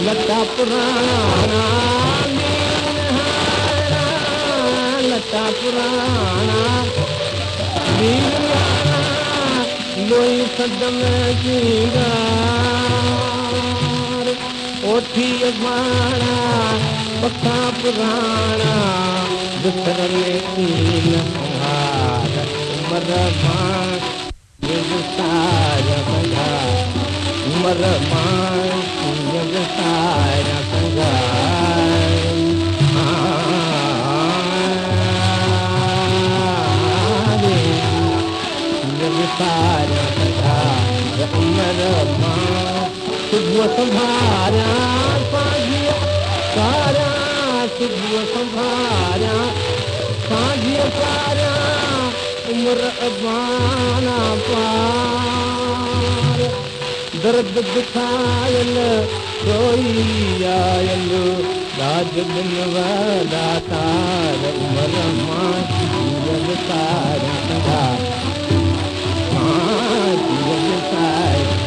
लता पुराना लता पुराना लोई सदम सिंगार ओठी अबाना पक्का पुराना दुसर में तीन हार उमर मान ये सारा बंधा उमर मान ये सारा बंधा सारा बंधा उमर मान सुबह संभारा पाजिया सारा सुबह संभारा पाजिया सारा उमर अबाना पार दर्द दिखायल कोई आयल राज दिन वाला तार उमर मान जीवन सारा बंधा जीवन सारा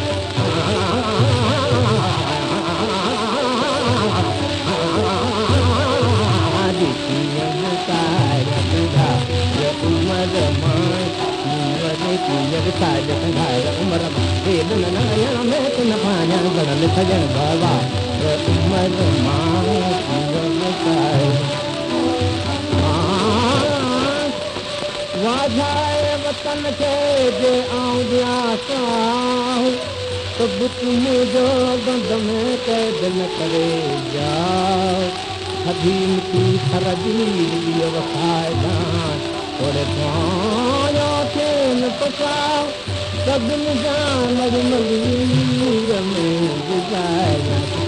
उमर सजन बाबा उमर वाझाए वतन खे जे आऊं ॾियां साहु त बुत मुंहिंजो गंद में कैद न करे जाओ हदीम की सरदी वफ़ाए जान थोरे पाया खे न पचाओ सभिनी जान मजमूर में गुज़ाए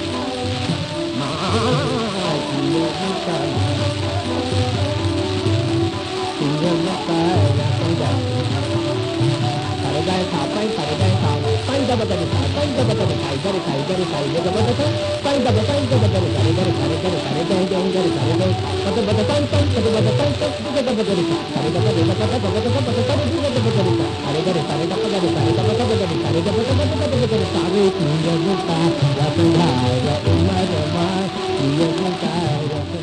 Ummah